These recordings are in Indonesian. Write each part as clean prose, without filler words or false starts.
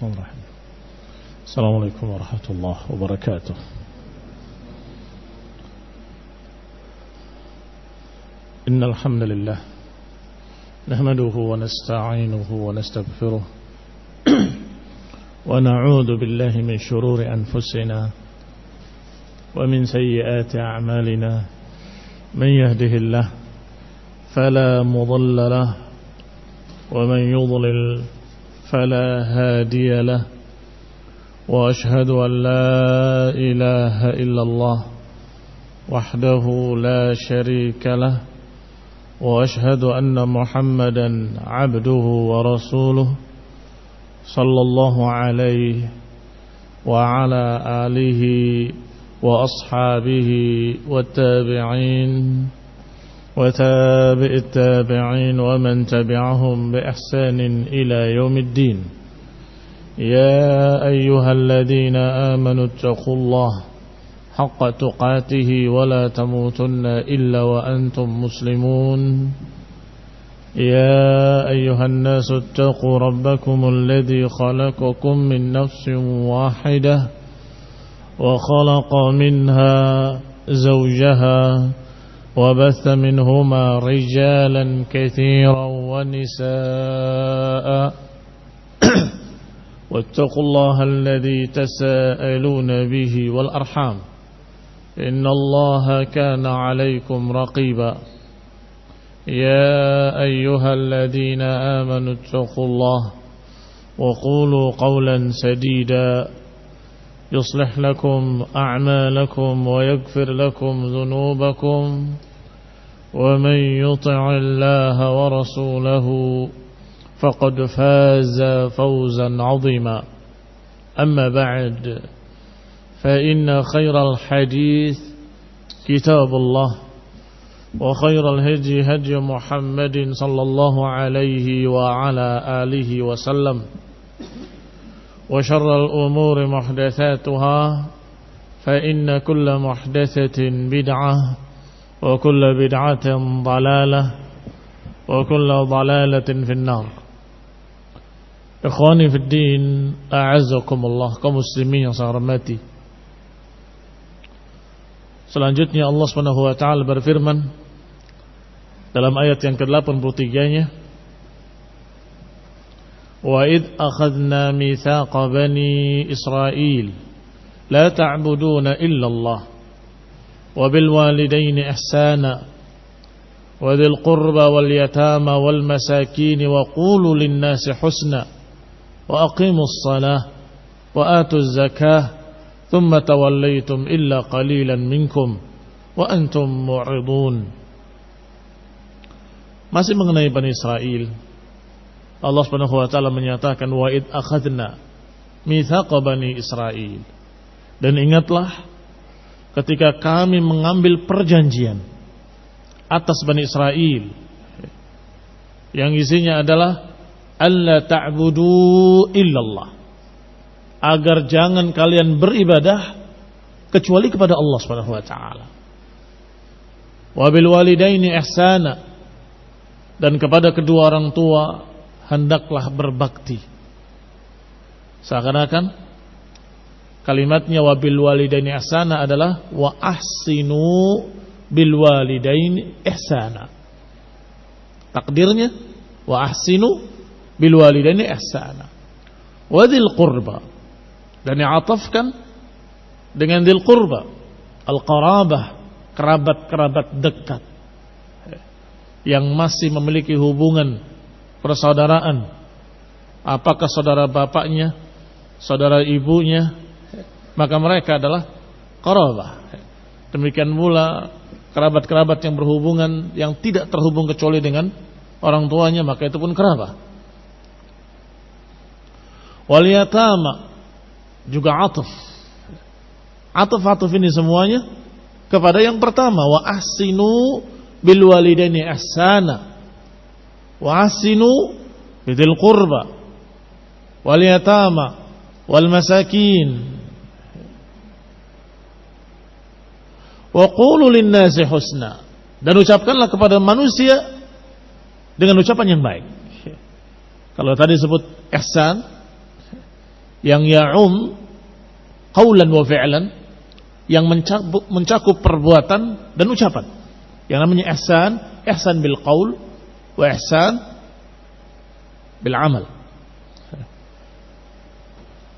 Bismillahirrahmanirrahim. Assalamualaikum warahmatullahi wabarakatuh. Innal hamdalillah nahmaduhu wa nasta'inuhu wa nastaghfiruh wa na'udzu billahi min shururi anfusina wa min sayyiati a'malina. Man yahdihillahu fala mudilla lahu wa man yudlil fala hadiya lahu. Wa ashhadu an la ilaha illallah wahdahu la syarika lahu wa ashhadu anna Muhammadan abduhu wa rasuluh sallallahu alaihi wa ala alihi wa ashabihi wa tabi'in wa tabi'it tabi'in wa man tabi'ahum bi ihsanin ila yaumiddin. Ya ayyuhalladzina amanu taqullaha haqqa tuqatih wa la tamutunna illa wa antum muslimun. Ya ayyuhan nasu ittaqu rabbakumul ladzi khalaqakum min nafsin wahidah wa khalaqa minha zawjaha wa batha minhuma rijalan katsiran wa nisaa'a. واتقوا الله الذي تساءلون به والأرحام إن الله كان عليكم رقيبا. يا أيها الذين آمنوا اتقوا الله وقولوا قولا سديدا يصلح لكم أعمالكم ويغفر لكم ذنوبكم ومن يطع الله ورسوله فقد فاز فوزا عظيما. أما بعد فإن خير الحديث كتاب الله وخير الهدي هدي محمد صلى الله عليه وعلى آله وسلم وشر الأمور محدثاتها فإن كل محدثة بدعة وكل بدعة ضلالة وكل ضلالة في النار. Ikhwani fid din, a'azzakumullah, kaum muslimin yang saya hormati. Selanjutnya Allah Subhanahu wa taala berfirman dalam ayat yang ke-83-nya, wa id akhadna mitsaqa bani Israil la ta'buduna illa Allah wa bil walidaini ihsana wa dzil qurba wal yatama wal masakin wa qulu lin nasi husna wa aqimus salah wa atuz zakah thumma tawallaytum illa qalilan minkum wa antum mu'ridun. Masih mengenai Bani Israel, Allah Subhanahu wa taala menyatakan wa id akhadna mitsaqa bani Israil, dan ingatlah ketika kami mengambil perjanjian atas Bani Israel yang isinya adalah alla ta'budu illallah, agar jangan kalian beribadah kecuali kepada Allah Subhanahu wa taala. Wa bil walidaini ihsana, dan kepada kedua orang tua hendaklah berbakti. Seakan-akan kalimatnya wa bil walidaini ihsana adalah wa ahsinu bil walidaini ihsana. Takdirnya wa ahsinu bil walidaini ihsana wa dzil qurba, dan diatafkan dengan dzil qurba, al qarabah, kerabat-kerabat dekat yang masih memiliki hubungan persaudaraan, apakah saudara bapaknya, saudara ibunya, maka mereka adalah qarabah. Demikian pula kerabat-kerabat yang berhubungan, yang tidak terhubung kecuali dengan orang tuanya, maka itu pun kerabat. Wal yatama juga ataf. Ataf ini semuanya kepada yang pertama, wa ahsinu bil walidaini ihsana wa ahsinu bidzil qurba wal yatama wal masakin wa qulu lin nasi husna, dan ucapkanlah kepada manusia dengan ucapan yang baik. Kalau tadi disebut ihsan, yang ya'um qaulan wa fi'lan, yang mencakup perbuatan dan ucapan. Yang namanya ihsan bil qaul wa ihsan bil amal.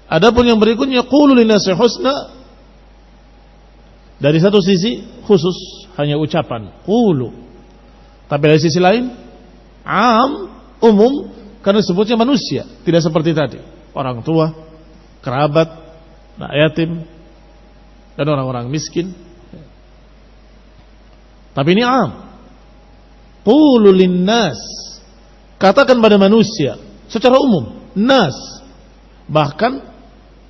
Adapun yang berikutnya qulu linnasi husna, dari satu sisi khusus hanya ucapan qulu, tapi dari sisi lain umum karena sebutnya manusia, tidak seperti tadi orang tua, kerabat, anak yatim dan orang-orang miskin. Tapi ini qulu linnas, katakan pada manusia secara umum, nas, bahkan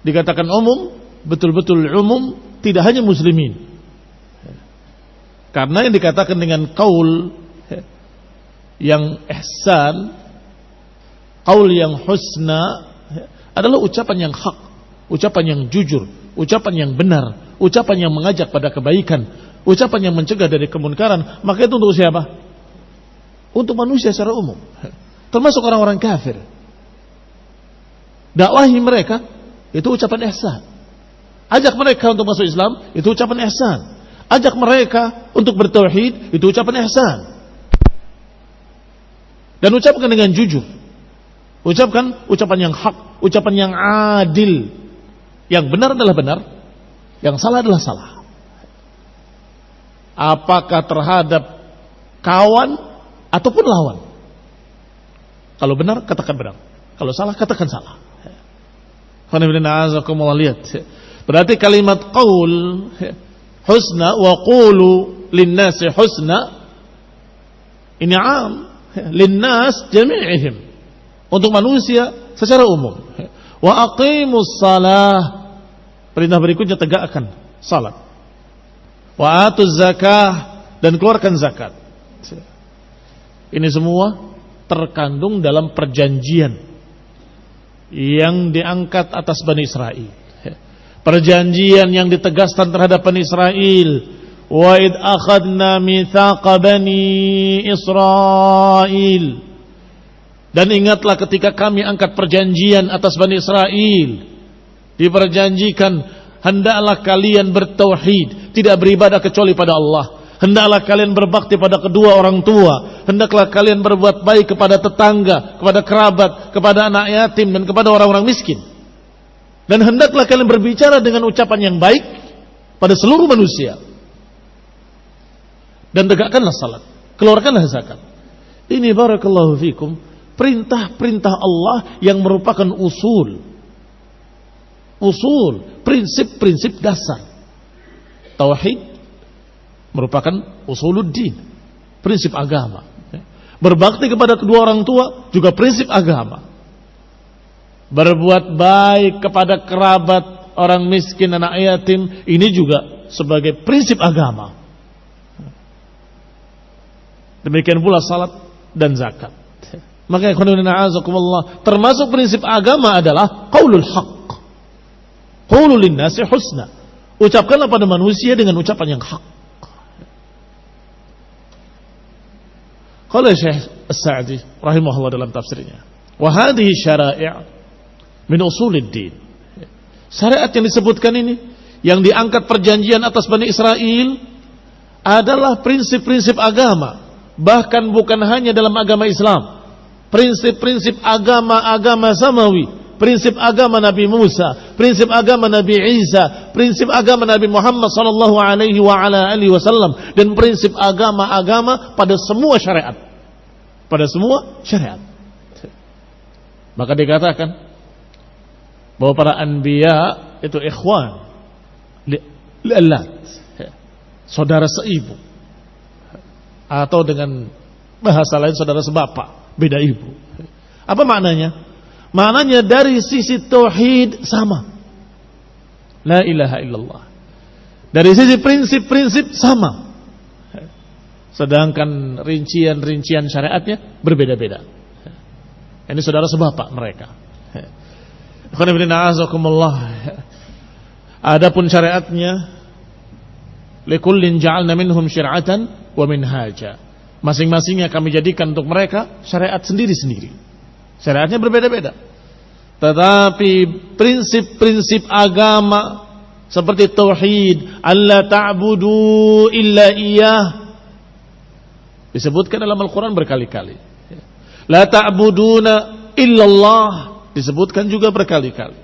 dikatakan umum, betul-betul umum, tidak hanya muslimin. Karena yang dikatakan dengan qaul yang ihsan, qaul yang husna adalah ucapan yang hak, ucapan yang jujur, ucapan yang benar, ucapan yang mengajak pada kebaikan, ucapan yang mencegah dari kemunkaran. Maka itu untuk siapa? Untuk manusia secara umum, termasuk orang-orang kafir. Dakwahi mereka, itu ucapan ihsan. Ajak mereka untuk masuk Islam, itu ucapan ihsan. Ajak mereka untuk bertauhid, itu ucapan ihsan. Dan ucapkan dengan jujur. Ucapkan ucapan yang hak, ucapan yang adil. Yang benar adalah benar, yang salah adalah salah. Apakah terhadap kawan ataupun lawan. Kalau benar, katakan benar. Kalau salah, katakan salah. Lihat. Berarti kalimat qaul husna wa qulu linnasi husna ini linnas jami'ihim, untuk manusia secara umum. Wa aqimus salah, perintah berikutnya tegakkan salat. Wa atuz zakah, dan keluarkan zakat. Ini semua terkandung dalam perjanjian yang diangkat atas Bani Israel, perjanjian yang ditegaskan terhadap Bani Israel. Wa id akhadna mitsaqa Bani Israel, dan ingatlah ketika kami angkat perjanjian atas Bani Israel, diperjanjikan hendaklah kalian bertauhid, tidak beribadah kecuali pada Allah. Hendaklah kalian berbakti pada kedua orang tua. Hendaklah kalian berbuat baik kepada tetangga, kepada kerabat, kepada anak yatim, dan kepada orang-orang miskin. Dan hendaklah kalian berbicara dengan ucapan yang baik pada seluruh manusia. Dan tegakkanlah salat, keluarkanlah zakat. Ini barakallahu fikum, perintah-perintah Allah yang merupakan usul, prinsip-prinsip dasar. Tauhid merupakan usuluddin, prinsip agama. Berbakti kepada kedua orang tua juga prinsip agama. Berbuat baik kepada kerabat, orang miskin, anak yatim, ini juga sebagai prinsip agama. Demikian pula salat dan zakat. Maka termasuk prinsip agama adalah qaulul haq, qaulul linnasi husna. Ucapkanlah pada manusia dengan ucapan yang hak. Qala Syekh As-Sa'di rahimahullah dalam tafsirnya, wa hadhihi syara'i' min usuluddin. Syariat yang disebutkan ini, yang diangkat perjanjian atas Bani Israel, adalah prinsip-prinsip agama. Bahkan bukan hanya dalam agama Islam, prinsip-prinsip agama samawi, prinsip agama Nabi Musa, prinsip agama Nabi Isa, prinsip agama Nabi Muhammad sallallahu alaihi wa ala alihi wasallam, dan prinsip agama-agama pada semua syariat. Pada semua syariat. Maka dikatakan bahwa para anbiya itu ikhwan li'allat, saudara seibu, atau dengan bahasa lain saudara sebapak, beda ibu. Apa maknanya? Maknanya dari sisi tauhid sama, la ilaha illallah. Dari sisi prinsip-prinsip sama, sedangkan rincian-rincian syariatnya berbeda-beda. Ini saudara sebapak mereka. Adapun syariatnya, likullin ja'alna minhum syir'atan wa minhaja. Masing-masingnya kami jadikan untuk mereka syariat sendiri-sendiri. Syariatnya berbeda-beda. Tetapi prinsip-prinsip agama seperti tauhid, alla ta'budu illa iyyah, disebutkan dalam Al-Quran berkali-kali. La ta'buduna illallah disebutkan juga berkali-kali.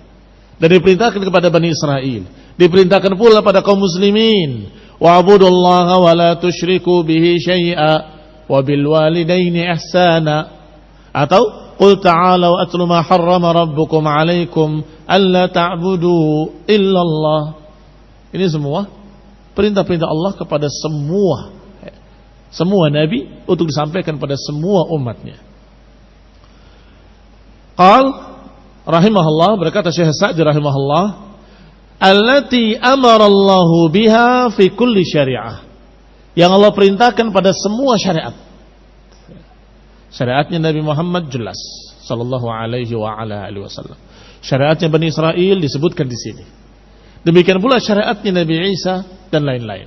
Dan diperintahkan kepada Bani Israel, diperintahkan pula pada kaum muslimin, wa'budullaha wa la tusyriku bihi syai'a wa bil walidaini ihsana. Atau qul ta'alau atlu ma harrama rabbukum 'alaikum alla ta'budu illallah. Ini semua perintah-perintah Allah kepada semua nabi untuk disampaikan pada semua umatnya. Qal rahimahullah, berkata Syekh Sa'di rahimahullah, allati amara Allahu biha fi kulli syari'ah, yang Allah perintahkan pada semua syariat. Syariatnya Nabi Muhammad jelas sallallahu alaihi wa ala alihi wasallam. Syariatnya Bani Israel disebutkan di sini. Demikian pula syariatnya Nabi Isa dan lain-lain.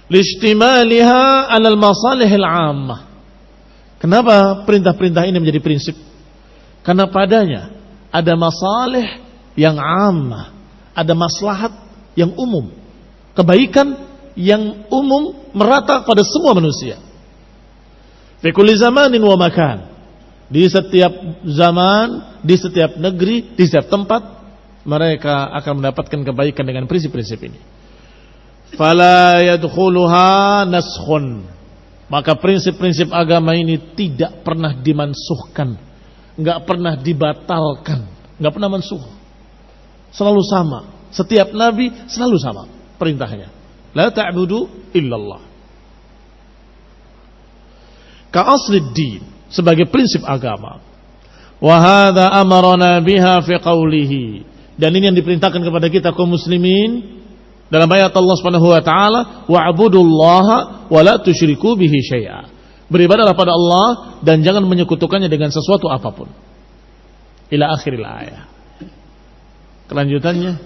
Lishtimaliha 'alal masalihil 'ammah. Kenapa perintah-perintah ini menjadi prinsip? Karena padanya ada masalih yang 'ammah, ada maslahat yang umum, kebaikan yang umum merata pada semua manusia. Fi kulli zamanin wa makan, di setiap zaman, di setiap negeri, di setiap tempat mereka akan mendapatkan kebaikan dengan prinsip-prinsip ini. Fala yadkhuluha naskhun, maka prinsip-prinsip agama ini tidak pernah dimansuhkan, enggak pernah dibatalkan, enggak pernah mansuh. Selalu sama, setiap nabi selalu sama perintahnya. La ta'budu illallah. Ka'aslid din, sebagai prinsip agama. Wa hadza amarna biha fi qawlihi, dan ini yang diperintahkan kepada kita kaum muslimin dalam ayat Allah Subhanahu wa taala, wa'budullaha wa la tusyriku bihi syai'a. Beribadahlah pada Allah dan jangan menyekutukannya dengan sesuatu apapun. Ila akhiril ayat. Kelanjutannya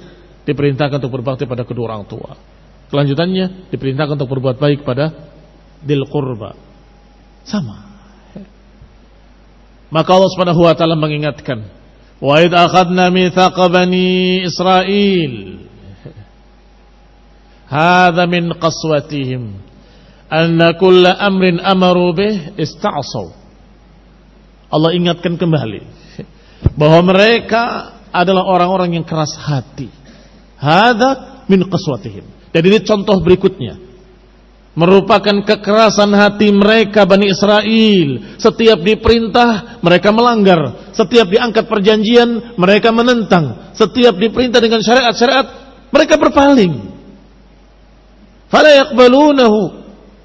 diperintahkan untuk berbakti pada kedua orang tua. Kelanjutannya diperintahkan untuk berbuat baik pada dil qurba. Sama. Maka Allah Subhanahu wa taala mengingatkan, wa id akhadna mitsaqa bani Israil, hadza min qaswatihim anna kulla amrin amaru bih ista'saw. Allah ingatkan kembali bahwa mereka adalah orang-orang yang keras hati. Hadza min qaswatihim. Dan ini contoh berikutnya, merupakan kekerasan hati mereka Bani Israel. Setiap diperintah mereka melanggar, setiap diangkat perjanjian mereka menentang, setiap diperintah dengan syariat-syariat mereka berpaling. Fala yaqbalunahu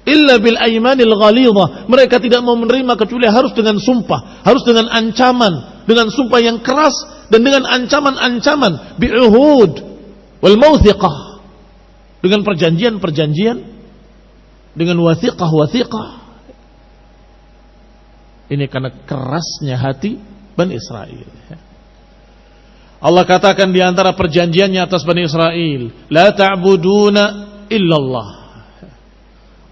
illa bil aymanil ghalidhah. Mereka tidak mau menerima kecuali harus dengan sumpah, harus dengan ancaman, dengan sumpah yang keras dan dengan ancaman-ancaman, bi'uhud wal mawthiqah, dengan perjanjian-perjanjian, dengan wathiqah. Ini karena kerasnya hati Bani Israel. Allah katakan di antara perjanjiannya atas Bani Israel, la ta'buduna illallah.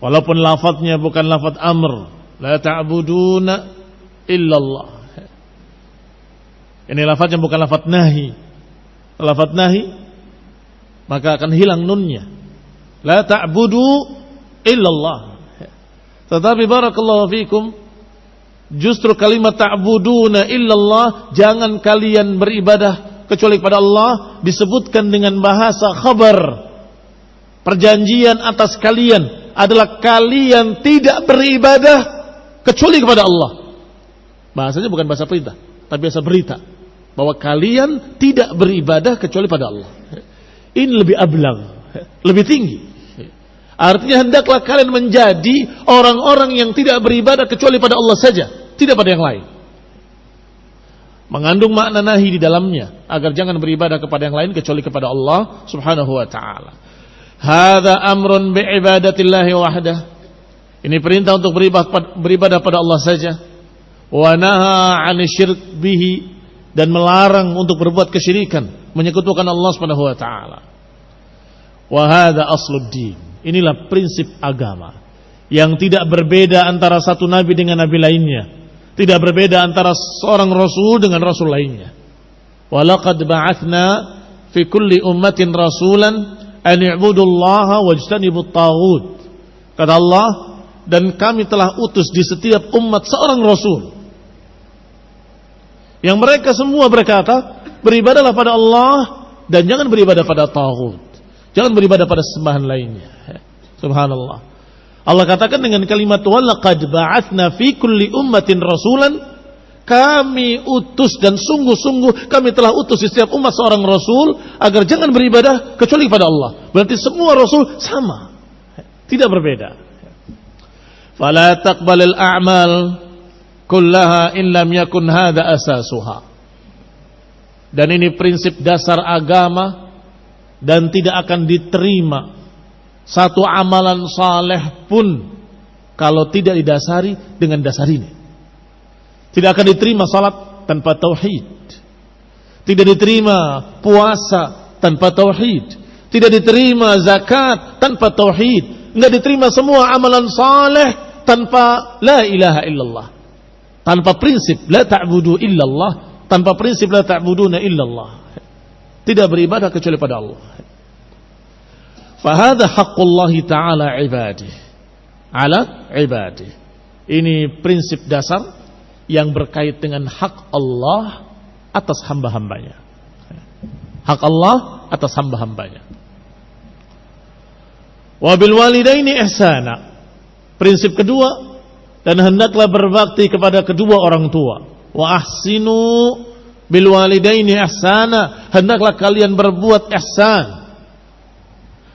Walaupun lafadznya bukan lafadz amr, la ta'buduna illallah. Ini lafadznya bukan lafadz nahi. Lafadz nahi maka akan hilang nunnya. La ta'budu illallah. Tetapi barakallahu fikum, justru kalimat ta'buduna illallah, jangan kalian beribadah kecuali kepada Allah, disebutkan dengan bahasa khabar. Perjanjian atas kalian adalah kalian tidak beribadah kecuali kepada Allah. Bahasanya bukan bahasa perintah, tapi bahasa berita, bahwa kalian tidak beribadah kecuali pada Allah. Ini lebih ablag, lebih tinggi. Artinya hendaklah kalian menjadi orang-orang yang tidak beribadah kecuali pada Allah saja, tidak pada yang lain. Mengandung makna nahi di dalamnya, agar jangan beribadah kepada yang lain kecuali kepada Allah Subhanahu wa taala. Hadza amrun bi'ibadatillahi wahdah. Ini perintah untuk beribadah pada Allah saja. Wa naha 'anil syirk bihi, dan melarang untuk berbuat kesyirikan, menyekutukan Allah Subhanahu wa taala. Wa hadza asluddin. Inilah prinsip agama yang tidak berbeda antara satu nabi dengan nabi lainnya, Tidak berbeda antara seorang rasul dengan rasul lainnya. Walaqad ba'atsna fi kulli ummatin rasulan an i'budullaha wajtanibut taghut. Kata Allah, dan kami telah utus di setiap umat seorang rasul yang mereka semua berkata, beribadahlah pada Allah dan jangan beribadah pada taghut. Jangan beribadah pada sembahan lainnya. Subhanallah. Allah katakan dengan kalimat walaqad ba'atsna fi kulli ummatin rasulan, kami utus dan sungguh-sungguh kami telah utus di setiap umat seorang rasul agar jangan beribadah kecuali pada Allah. Berarti semua rasul sama, tidak berbeda. Fala taqbalil a'mal kullaha in lam yakun hadha asasuha. Dan ini prinsip dasar agama, dan tidak akan diterima satu amalan saleh pun kalau tidak didasari dengan dasar ini. Tidak akan diterima salat tanpa tauhid. Tidak diterima puasa tanpa tauhid. Tidak diterima zakat tanpa tauhid. Tidak diterima semua amalan saleh tanpa la ilaha illallah. Tanpa prinsip la ta'budu illallah, tanpa prinsip la ta'buduna illallah. Tidak beribadah kecuali pada Allah. Fahada haqqullahi ta'ala ibadih ala ibadih. Ini prinsip dasar yang berkait dengan hak Allah atas hamba-hambanya. Hak Allah atas hamba-hambanya. Wa bil walidaini ihsana. Prinsip kedua, dan hendaklah berbakti kepada kedua orang tua. Wa ahsinu bil walidaini ihsana. Hendaklah kalian berbuat ihsan.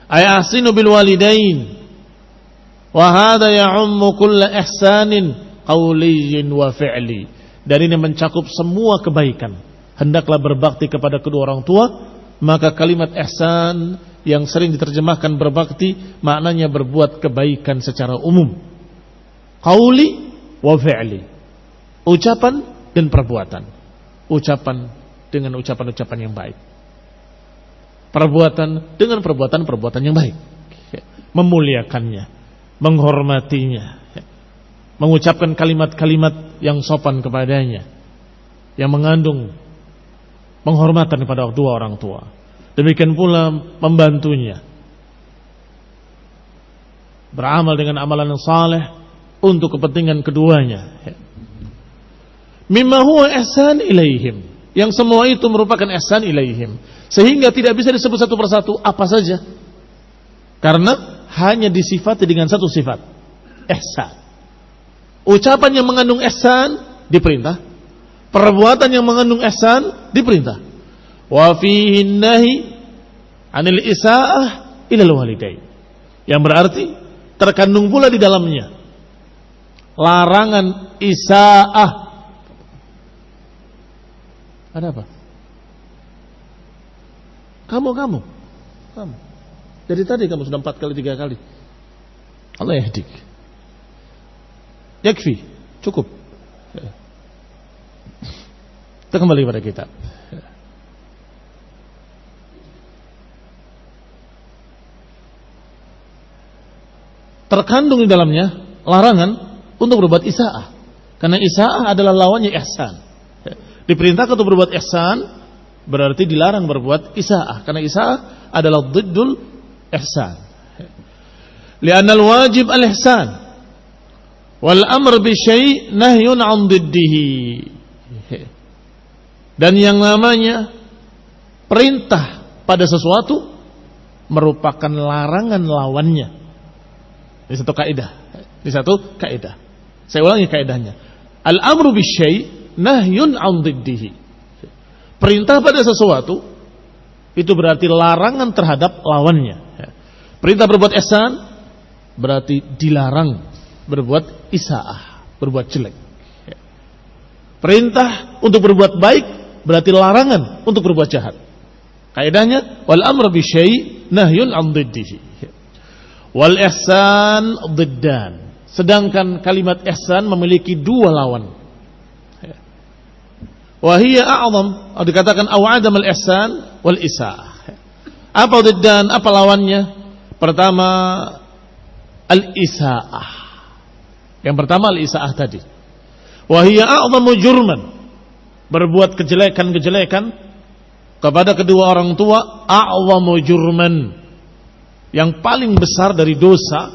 Ay ahsinu bil walidain. Wa hadha ya'ummu kulla ihsanin qauliyyin wa fi'li. Dan ini mencakup semua kebaikan. Hendaklah berbakti kepada kedua orang tua. Maka kalimat ihsan yang sering diterjemahkan berbakti, maknanya berbuat kebaikan secara umum. Qauli wa fi'li. Ucapan dan perbuatan. Ucapan dengan ucapan-ucapan yang baik. Perbuatan dengan perbuatan-perbuatan yang baik. Memuliakannya, menghormatinya, mengucapkan kalimat-kalimat yang sopan kepadanya, yang mengandung penghormatan kepada kedua orang tua. Demikian pula membantunya beramal dengan amalan yang saleh untuk kepentingan keduanya. Mimma huwa ihsan ilaihim. Yang semua itu merupakan ihsan ilaihim. Sehingga tidak bisa disebut satu persatu apa saja. Karena hanya disifati dengan satu sifat, ihsan. Ucapan yang mengandung ihsan diperintah, perbuatan yang mengandung ihsan diperintah. Wa fihi nahi 'anil isaa'ah ilal walidain. Yang berarti terkandung pula di dalamnya larangan isaa'ah. Ada apa? Kamu. Dari tadi kamu sudah 4 kali 3 kali. Allah yahdik. Yakfi, cukup. Kita kembali kepada kitab. Terkandung di dalamnya larangan untuk berbuat isaa'ah. Karena isaa'ah adalah lawannya ihsan. Diperintahkan untuk berbuat ihsan, berarti dilarang berbuat isaa'ah. Karena isaa'ah adalah diddul ihsan. Li'anna al-wajib al-ihsan wal amr bi syai' nahyun 'an diddihi. Dan yang namanya perintah pada sesuatu merupakan larangan lawannya. Ini satu kaidah. Saya ulangi kaidahnya. Al-amru bi syai' nahyun 'an diddihi. Perintah pada sesuatu itu berarti larangan terhadap lawannya. Perintah berbuat ihsan berarti dilarang berbuat isaa'ah, berbuat jelek. Perintah untuk berbuat baik berarti larangan untuk berbuat jahat. Kaidahnya wal amru bi syai' nahyun 'an diddihi. Wal ihsan diddan. Sedangkan kalimat ihsan memiliki 2 lawan. Wahiyya a'zam, dikatakan aw'adam al-ihsan wal isaa'ah. Apa diddan, apa lawannya? Pertama al-isaa'ah. Yang pertama al-isaa'ah tadi. Wa hiya a'dhamu jurman. Berbuat kejelekan-kejelekan kepada kedua orang tua, a'dhamu jurman. Yang paling besar dari dosa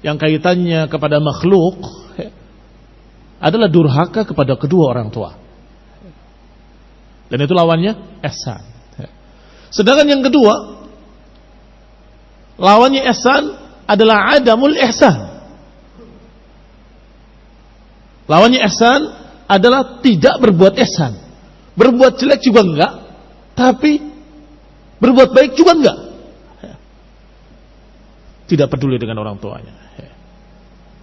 yang kaitannya kepada makhluk adalah durhaka kepada kedua orang tua. Dan itu lawannya ihsan. Sedangkan yang kedua, lawannya ihsan adalah adamul ihsan. Lawannya ihsan adalah tidak berbuat ihsan. Berbuat jelek juga enggak, tapi berbuat baik juga enggak. Tidak peduli dengan orang tuanya.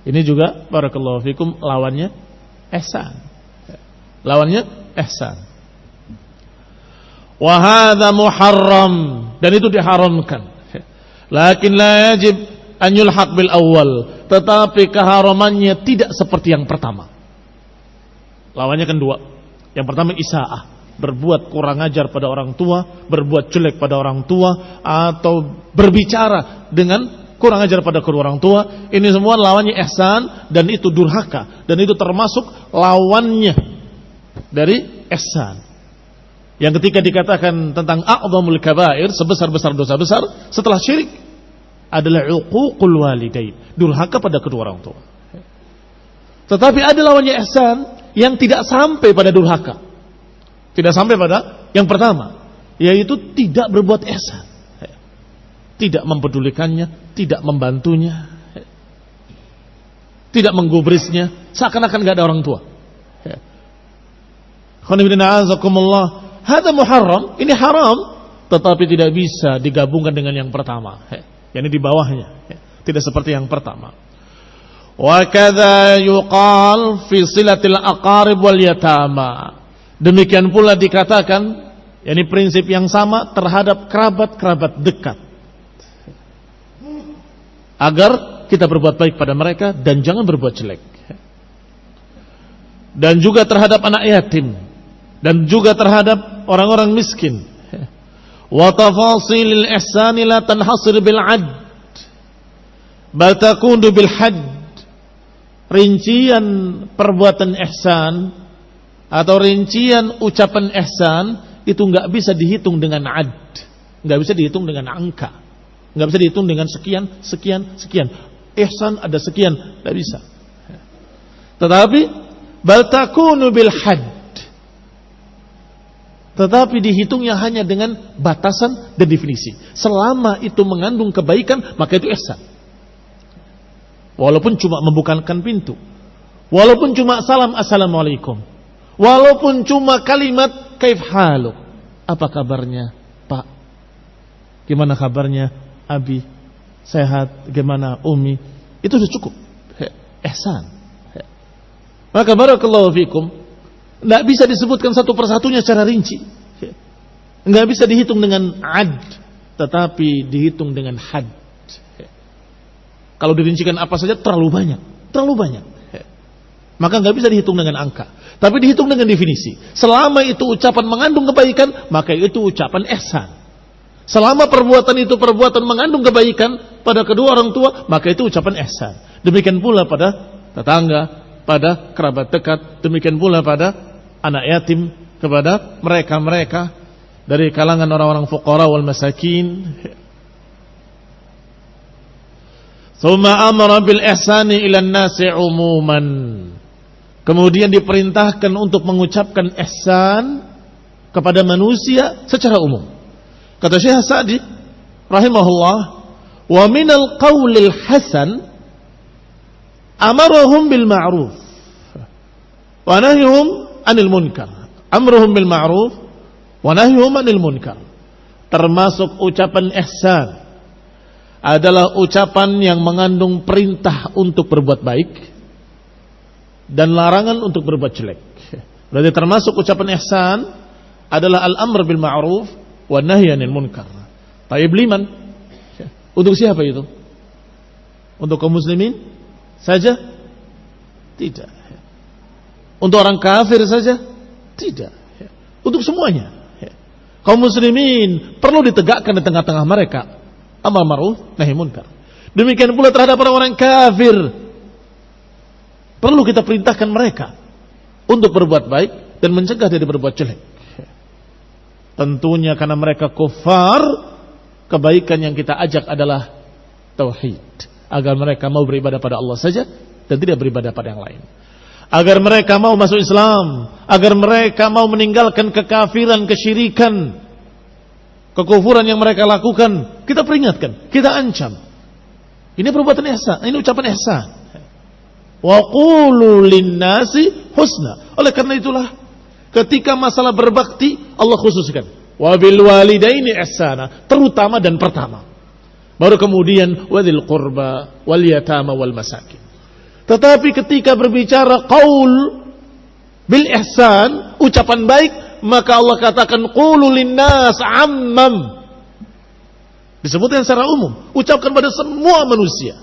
Ini juga barakallahu fikum lawannya ihsan. Lawannya ihsan. Wa hadza muharram, dan itu diharamkan. Lakin la yajib an yulhaq bil awwal, tetapi keharamannya tidak seperti yang pertama. Lawannya kan dua. Yang pertama isaah, berbuat kurang ajar pada orang tua, berbuat jelek pada orang tua, atau berbicara dengan kurang ajar pada kedua orang tua. Ini semua lawannya ihsan, dan itu durhaka, dan itu termasuk lawannya dari ihsan. Yang ketika dikatakan tentang a'dhamul kabair, sebesar-besar dosa besar setelah syirik, adalah uququl walidain, durhaka pada kedua orang tua. Tetapi ada lawannya ihsan yang tidak sampai pada durhaka, tidak sampai pada yang pertama, yaitu tidak berbuat ihsan, tidak mempedulikannya, tidak membantunya, tidak menggubrisnya, seakan-akan gak ada orang tua. Khonibidina'azakumullah, hada muharram, ini haram, tetapi tidak bisa digabungkan dengan yang pertama, yakni di bawahnya, tidak seperti yang pertama. Wa kadza yuqal fi silatil aqarib wal yatama. Demikian pula dikatakan, yakni prinsip yang sama terhadap kerabat-kerabat dekat. Agar kita berbuat baik pada mereka dan jangan berbuat jelek. Dan juga terhadap anak yatim, dan juga terhadap orang-orang miskin. Wa tafasilil ihsani la tanhasir bil 'add, bal takunu bil hadd. Rincian perbuatan ihsan atau rincian ucapan ihsan itu enggak bisa dihitung dengan 'add, enggak bisa dihitung dengan angka, enggak bisa dihitung dengan sekian, sekian, sekian. Ihsan ada sekian, enggak bisa. Tetapi bal takunu bil hadd, tetapi dihitungnya hanya dengan batasan dan definisi. Selama itu mengandung kebaikan, maka itu ihsan. Walaupun cuma membukakan pintu, walaupun cuma salam assalamualaikum, walaupun cuma kalimat kaif haluk, apa kabarnya Pak, gimana kabarnya Abi, sehat, gimana Umi, itu sudah cukup ihsan. Maka barakallahu fikum, tidak bisa disebutkan satu persatunya secara rinci, tidak bisa dihitung dengan ad, tetapi dihitung dengan had. Kalau dirincikan apa saja terlalu banyak, maka nggak bisa dihitung dengan angka, tapi dihitung dengan definisi. Selama itu ucapan mengandung kebaikan, maka itu ucapan ihsan. Selama perbuatan itu perbuatan mengandung kebaikan pada kedua orang tua, maka itu ucapan ihsan. Demikian pula pada tetangga, pada kerabat dekat, demikian pula pada anak yatim, kepada mereka-mereka dari kalangan orang-orang fuqara wal masakin. Tsumma amara bil ihsani ilan nasi umuman. Kemudian diperintahkan untuk mengucapkan ihsan kepada manusia secara umum. Kata Syekh Sa'di rahimahullah, wa minal qaulil hasan amarahum bil ma'ruf wa nahyuhum 'anil munkar. Amruhum bil ma'ruf wa nahyuhum 'anil munkar. Termasuk ucapan ihsan adalah ucapan yang mengandung perintah untuk berbuat baik dan larangan untuk berbuat jelek. Berarti termasuk ucapan ihsan adalah al-amr bil ma'ruf wa nahy 'anil munkar. Tayyib liman? Untuk siapa itu? Untuk kaum muslimin saja? Tidak. Untuk orang kafir saja? Tidak. Untuk semuanya. Kaum muslimin perlu ditegakkan di tengah-tengah mereka amar ma'ruf nahi munkar. Demikian pula terhadap orang-orang kafir. Perlu kita perintahkan mereka untuk berbuat baik dan mencegah dari berbuat jelek. Tentunya karena mereka kufar, kebaikan yang kita ajak adalah tauhid, agar mereka mau beribadah pada Allah saja dan tidak beribadah pada yang lain. Agar mereka mau masuk Islam, agar mereka mau meninggalkan kekafiran, kesyirikan, kekufuran yang mereka lakukan. Kita peringatkan, kita ancam. Ini perbuatan ihsan, ini ucapan ihsan. Wa qulu linnasi husna. Oleh karena itulah ketika masalah berbakti Allah khususkan wa bil walidaini ihsana, terutama dan pertama. Baru kemudian wadzil qurba wal yatama wal masakin. Tetapi ketika berbicara qaul bil ihsan, ucapan baik, maka Allah katakan qulu linnas ammam. Disebutkan secara umum, ucapkan pada semua manusia.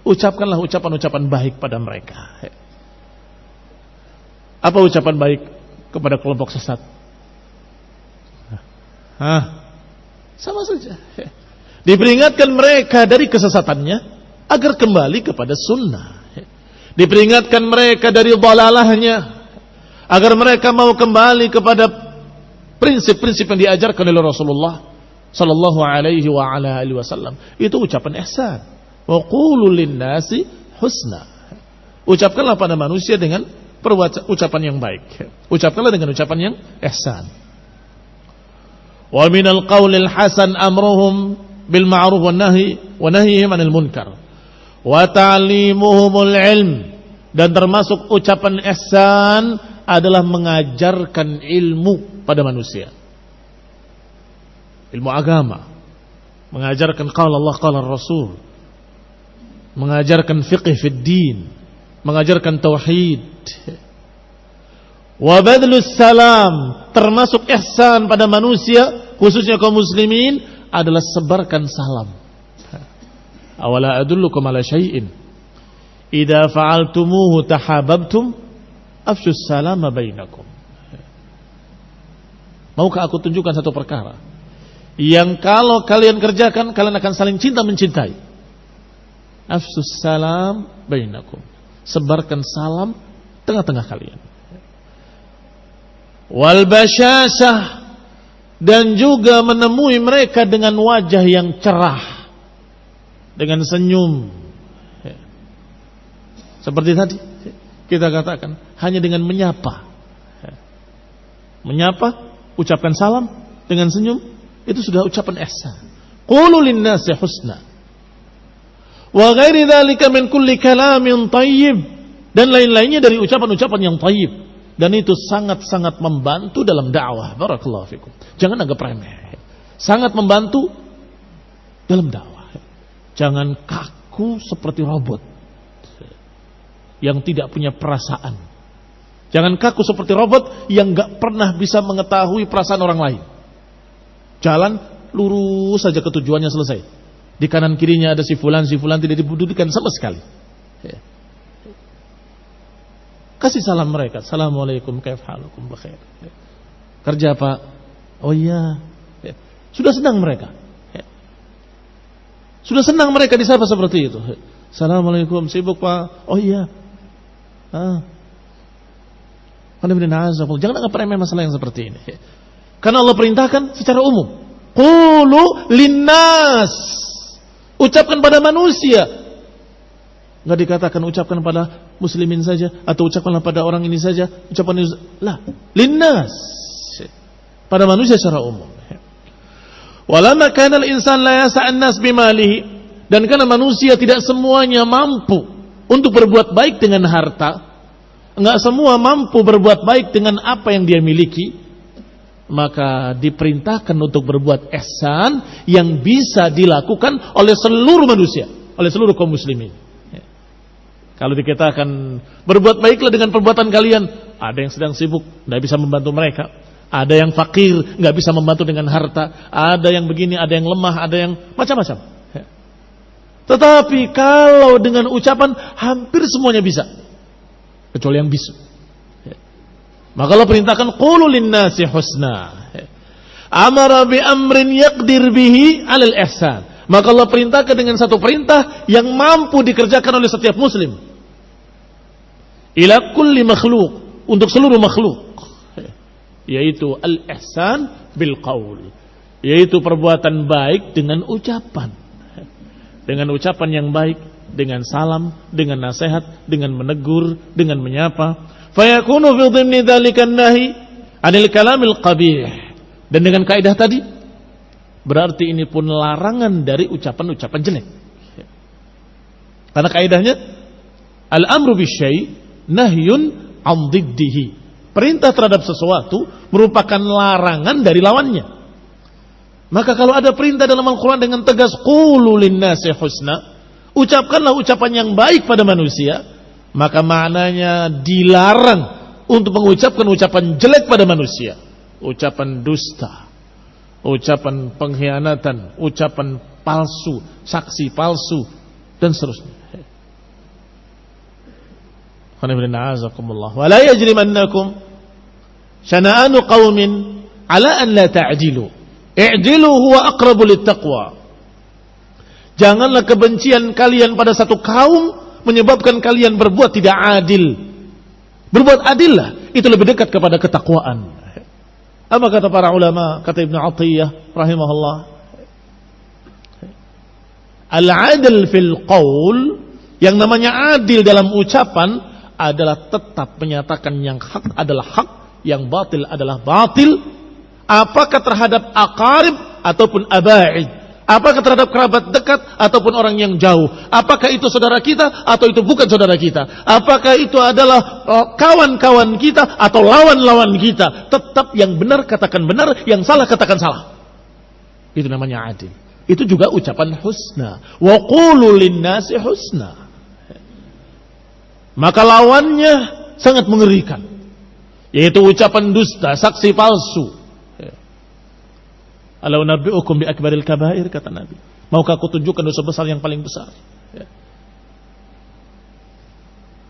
Ucapkanlah ucapan-ucapan baik pada mereka. Apa ucapan baik kepada kelompok sesat? Sama saja. Diperingatkan mereka dari kesesatannya agar kembali kepada sunnah. Diperingatkan mereka dari dhalalahnya agar mereka mau kembali kepada prinsip-prinsip yang diajarkan oleh Rasulullah sallallahu alaihi wa ala alihi wasallam. Itu ucapan ihsan. Wa qulu linnasi husna. Ucapkanlah pada manusia dengan ucapan yang baik. Ucapkanlah dengan ucapan yang ihsan. Wa minal qaulil hasan amruhum bil ma'ruf wan nahyihim 'anil munkar. Wa ta'limuhumul ilm, dan termasuk ucapan ihsan adalah mengajarkan ilmu pada manusia. Ilmu agama, mengajarkan qala Allah qala Rasul, mengajarkan fiqh fid din, mengajarkan tauhid. Wa badlus salam, termasuk ihsan pada manusia khususnya kaum muslimin adalah sebarkan salam. Awala adullukum ala syai'in idza fa'altumuhu tahabbtum afshus salama bainakum. Maukah aku tunjukkan satu perkara yang kalau kalian kerjakan kalian akan saling cinta mencintai? Afshus salam bainakum, sebarkan salam tengah-tengah kalian. Wal basyashah, dan juga menemui mereka dengan wajah yang cerah, dengan senyum. Seperti tadi kita katakan, hanya dengan menyapa, ucapkan salam dengan senyum, itu sudah ucapan ihsan. Qulu linnasi husna wa ghairi dzalika min kulli kalamin thayyib, dan lain-lainnya dari ucapan-ucapan yang thayyib, dan itu sangat-sangat membantu dalam dakwah. Barakallahu fikum. Jangan anggap remeh. Sangat membantu dalam dakwah. Jangan kaku seperti robot yang tidak punya perasaan. Jangan kaku seperti robot yang gak pernah bisa mengetahui perasaan orang lain. Jalan lurus saja ke tujuannya, selesai. Di kanan kirinya ada si fulan tidak dibudukan sama sekali. Kasih salam mereka. Assalamualaikum, kaif halukum, bakhair. Kerja Pak? Oh iya. Sudah senang mereka. Sudah senang mereka disapa seperti itu. Assalamualaikum, sibuk Pak? Oh iya. Jangan anggap remeh masalah yang seperti ini. Karena Allah perintahkan secara umum. Qulu linnas, ucapkan pada manusia. Enggak dikatakan ucapkan pada muslimin saja, atau ucapkanlah pada orang ini saja. Ucapan lah, linnas, pada manusia secara umum. Walamma kana al-insan la yas'an nas bimalihi, dan karena manusia tidak semuanya mampu untuk berbuat baik dengan harta, enggak semua mampu berbuat baik dengan apa yang dia miliki, maka diperintahkan untuk berbuat ihsan yang bisa dilakukan oleh seluruh manusia, oleh seluruh kaum muslimin. Kalau dikatakan berbuat baiklah dengan perbuatan kalian, ada yang sedang sibuk, tidak bisa membantu mereka. Ada yang fakir, nggak bisa membantu dengan harta. Ada yang begini, ada yang lemah, ada yang macam-macam. Tetapi kalau dengan ucapan, hampir semuanya bisa, kecuali yang bisu. Maka Allah perintahkan qulu linnasi husna. Amara bi amrin yaqdir bihi 'alal ihsan. Maka Allah perintahkan dengan satu perintah yang mampu dikerjakan oleh setiap muslim. Ila kulli makhluk, untuk seluruh makhluk. Yaitu al-ihsan bil qaul, yaitu perbuatan baik dengan ucapan. Dengan ucapan yang baik, dengan salam, dengan nasihat, dengan menegur, dengan menyapa. Fayakunu fi dhimni dzalika an-nahi 'anil kalamil qabih. Dan dengan kaidah tadi, berarti ini pun larangan dari ucapan-ucapan jelek. Karena kaidahnya al-amru bisyai' nahyun 'an dhiddihi. Perintah terhadap sesuatu merupakan larangan dari lawannya. Maka kalau ada perintah dalam Al-Quran dengan tegas, qulu linnasi husna, ucapkanlah ucapan yang baik pada manusia, maka maknanya dilarang untuk mengucapkan ucapan jelek pada manusia. Ucapan dusta, ucapan pengkhianatan, ucapan palsu, saksi palsu, dan seterusnya. Wa la yajrimannakum syana'anu qaumin ala an la ta'jilu. I'jilu huwa aqrabu littaqwa. Janganlah kebencian kalian pada satu kaum menyebabkan kalian berbuat tidak adil. Berbuat adillah, itu lebih dekat kepada ketakwaan. Apa kata para ulama? Kata Ibnu Athiyyah rahimahullah, al-adl fil qaul, yang namanya adil dalam ucapan adalah tetap menyatakan yang hak adalah hak, yang batil adalah batil. Apakah terhadap aqarib ataupun abaid, apakah terhadap kerabat dekat ataupun orang yang jauh, apakah itu saudara kita atau itu bukan saudara kita, apakah itu adalah kawan-kawan kita atau lawan-lawan kita, tetap yang benar katakan benar, yang salah katakan salah. Itu namanya adil. Itu juga ucapan husna. Wa qulu linnasi husna. Maka lawannya sangat mengerikan, yaitu ucapan dusta, saksi palsu. Ala unabbi'ukum bi akbaril kabair, kata Nabi. Maukah aku tunjukkan dosa besar yang paling besar?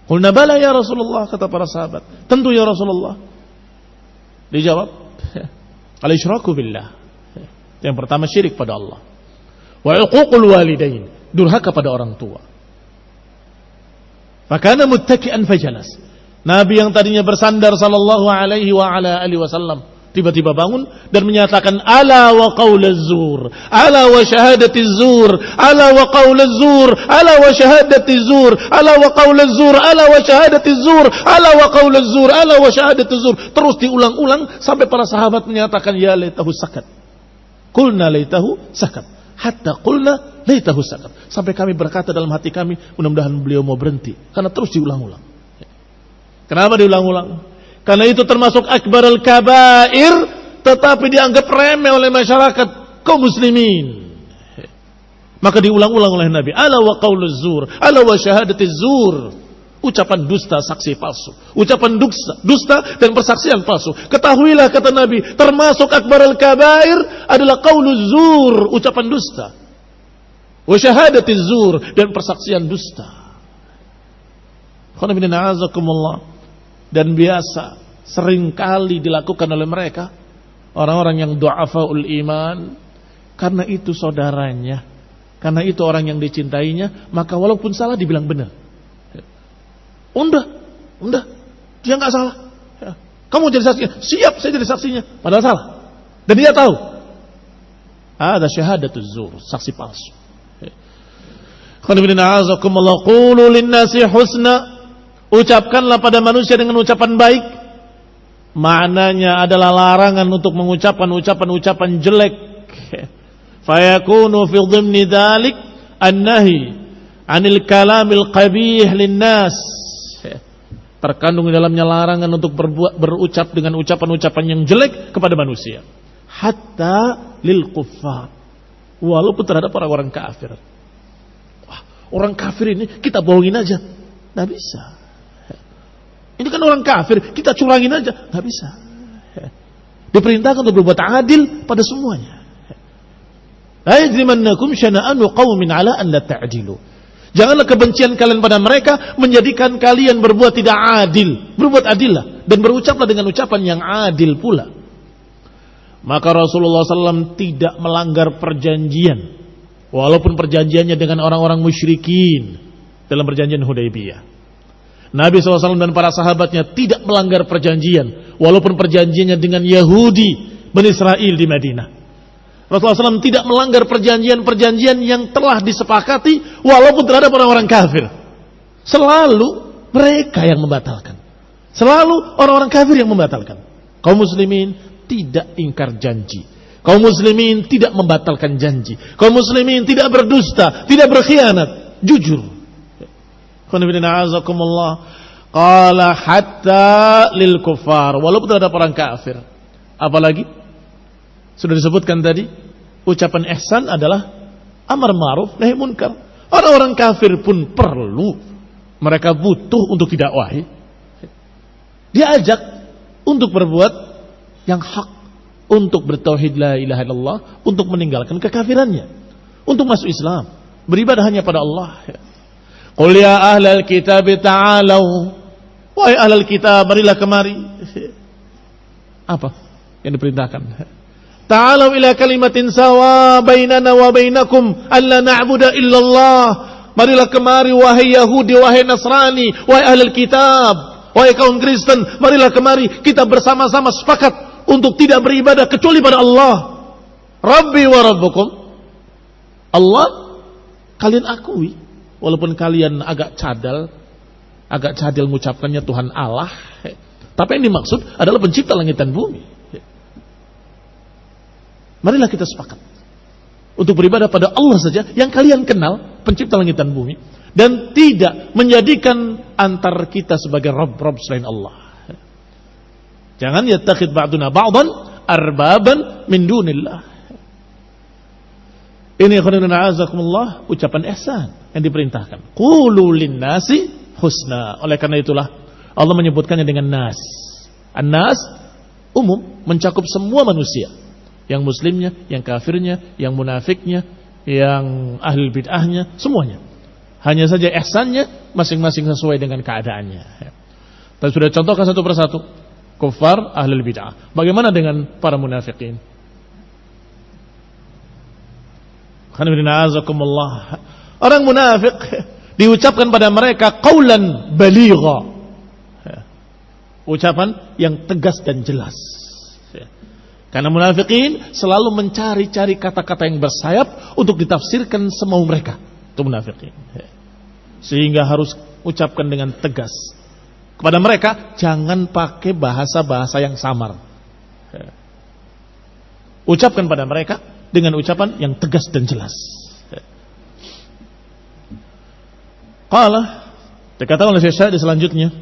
Qulna bala ya Rasulullah, kata para sahabat. Tentu ya Rasulullah. Dijawab, al-isyraku billah. Yang pertama syirik pada Allah. Wa uququl walidain, durhaka pada orang tua. Fakana muttaki'an fajalas. Nabi yang tadinya bersandar sallallahu alaihi wa ala alihi wasallam tiba-tiba bangun dan menyatakan ala wa qaulaz zur, ala wa syahadatiz zur, ala wa qaulaz zur, ala wa syahadatiz zur, ala wa qaulaz zur, ala wa syahadatiz zur, ala wa qaulaz zur, ala wa syahadatiz zur. Terus diulang-ulang sampai para sahabat menyatakan ya laitahu sakat. Qulna laitahu sakat. Hatta qulna laitahu sakat. Sampai kami berkata dalam hati kami, mudah-mudahan beliau mau berhenti, karena terus diulang-ulang. Kenapa diulang-ulang? Karena itu termasuk akbarul kabair, tetapi dianggap remeh oleh masyarakat kaum muslimin. Maka diulang-ulang oleh Nabi, ala wa qauluz zur, ala wa syahadatiz zur. Ucapan dusta, saksi palsu. Ucapan dusta dan persaksian palsu. Ketahuilah, kata Nabi, termasuk akbarul kabair adalah qauluz zur, ucapan dusta. Wa syahadatiz zur, dan persaksian dusta. Khana bin na'azakumullah. Dan biasa seringkali dilakukan oleh mereka, orang-orang yang du'afaul iman. Karena itu saudaranya, karena itu orang yang dicintainya, maka walaupun salah dibilang benar. Udah, dia nggak salah. Kamu jadi saksinya, siap saya jadi saksinya, padahal salah. Dan dia tahu. Ada syahadatuz zur, saksi palsu. Qulu linnasi husna. Ucapkanlah pada manusia dengan ucapan baik. Maknanya adalah larangan untuk mengucapkan ucapan-ucapan jelek. Fayakunu fi dhimni dzalik an-nahi 'anil kalamil qabih linnas. Terkandung di dalamnya larangan untuk berucap dengan ucapan-ucapan yang jelek kepada manusia. Hatta lil kuffar. Walaupun terhadap orang-orang kafir. Wah, orang kafir ini kita bohongin aja. Nggak bisa. Ini kan orang kafir, kita curangin aja, nggak bisa. Diperintahkan untuk berbuat adil pada semuanya. La yajrimannakum syana'anu qaumin 'ala an la ta'dilu. Janganlah kebencian kalian pada mereka menjadikan kalian berbuat tidak adil. Berbuat adillah dan berucaplah dengan ucapan yang adil pula. Maka Rasulullah SAW tidak melanggar perjanjian walaupun perjanjiannya dengan orang-orang musyrikin dalam perjanjian Hudaybiyah. Nabi SAW dan para sahabatnya tidak melanggar perjanjian, walaupun perjanjiannya dengan Yahudi Bani Israel di Madinah. Rasulullah SAW tidak melanggar perjanjian-perjanjian yang telah disepakati, walaupun terhadap orang-orang kafir. Selalu mereka yang membatalkan. Selalu orang-orang kafir yang membatalkan. Kaum muslimin tidak ingkar janji. Kaum muslimin tidak membatalkan janji. Kaum muslimin tidak berdusta, tidak berkhianat, jujur. Qala hatta lil kuffar, walaupun terhadap orang kafir. Apalagi sudah disebutkan tadi, ucapan ihsan adalah amar ma'ruf nahi munkar. Orang-orang kafir pun perlu, mereka butuh untuk didakwahi. Diajak untuk berbuat yang hak, untuk bertauhid la ilaha illallah, untuk meninggalkan kekafirannya, untuk masuk Islam, beribadah hanya pada Allah. Qul ya ahlal kitab ta'alau, wahai ahlal kitab, marilah kemari. Apa yang diperintahkan? Ta'alau ila kalimatin sawa bainana wa bainakum alla na'budu illallah. Marilah kemari wahai Yahudi, wahai Nasrani, wahai ahlul kitab, wahai kaum Kristen, marilah kemari kita bersama-sama sepakat untuk tidak beribadah kecuali pada Allah. Rabbi wa rabbukum. Allah kalian akui, walaupun kalian agak cadel mengucapkannya Tuhan Allah, tapi yang dimaksud adalah pencipta langit dan bumi. Marilah kita sepakat untuk beribadah pada Allah saja yang kalian kenal, pencipta langit dan bumi, dan tidak menjadikan antar kita sebagai Rabb selain Allah. Jangan yattakhid ba'duna ba'dan arbaban min dunillah. Ini khairunazakumullah, ucapan ihsan yang diperintahkan. Qulu linnasi husna. Oleh karena itulah Allah menyebutkannya dengan nas. An-nas umum, mencakup semua manusia, yang muslimnya, yang kafirnya, yang munafiknya, yang ahli bid'ahnya, semuanya. Hanya saja ihsannya masing-masing sesuai dengan keadaannya. Tapi sudah contohkan satu persatu. Kufar, ahli bid'ah. Bagaimana dengan para munafikin? Orang munafik diucapkan pada mereka qaulan baligha, ucapan yang tegas dan jelas. Karena munafikin selalu mencari-cari kata-kata yang bersayap untuk ditafsirkan semau mereka. Itu munafikin. Sehingga harus ucapkan dengan tegas. Kepada mereka jangan pakai bahasa-bahasa yang samar. Ucapkan pada mereka dengan ucapan yang tegas dan jelas. Qala, dikatakan oleh Syekh Sa'di selanjutnya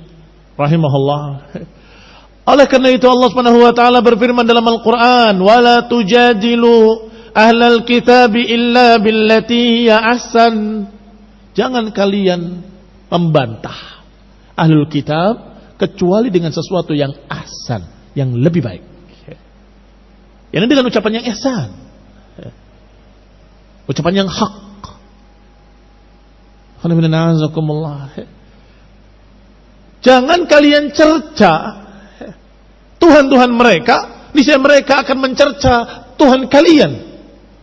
rahimahullah, oleh karena itu Allah Subhanahu wa taala berfirman dalam Al-Qur'an, "Wala tujadilu ahlal kitabi illa billati hiya ahsan." Jangan kalian membantah ahlul kitab kecuali dengan sesuatu yang ahsan, yang lebih baik. Yang dengan ucapan yang ihsan, ucapan yang hak. Jangan kalian cerca Tuhan-Tuhan mereka, niscaya mereka akan mencerca Tuhan kalian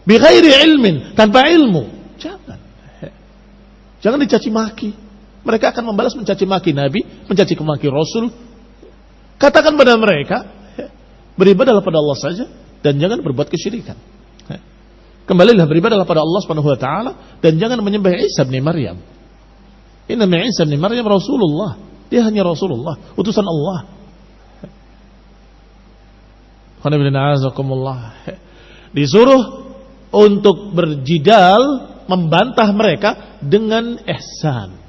bighairi ilmin, tanpa ilmu. Jangan dicaci maki. Mereka akan membalas mencaci maki Nabi, mencaci maki Rasul. Katakan pada mereka, beribadahlah pada Allah saja dan jangan berbuat kesyirikan. Kembalilah beribadahlah pada Allah Subhanahu wa taala dan jangan menyembah Isa bin Maryam. Inna Isa bin Maryam Rasulullah. Dia hanya Rasulullah, utusan Allah. Disuruh untuk berjidal, membantah mereka dengan ihsan.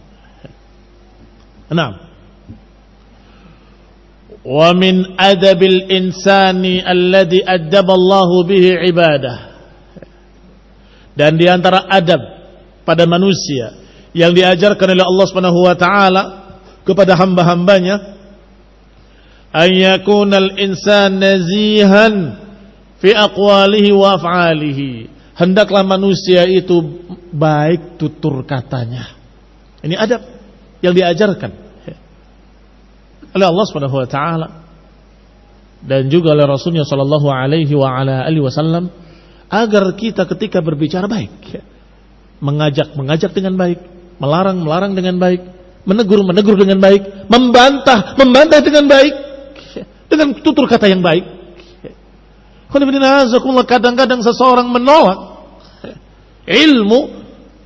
6. Wa min adabil insani alladhi addaballahu bihi ibadah. Dan di antara adab pada manusia yang diajarkan oleh Allah Subhanahu wa taala kepada hamba-hambanya, ayyakunal insan nazihan fi aqwalihi wa af'alihi. Hendaklah manusia itu baik tutur katanya. Ini adab yang diajarkan oleh Allah Subhanahu wa taala dan juga oleh Rasulnya sallallahu alaihi wa ala alihi wasallam, agar kita ketika berbicara baik, mengajak dengan baik, melarang dengan baik, menegur dengan baik, membantah dengan baik, dengan tutur kata yang baik. Kadang-kadang seseorang menolak ilmu,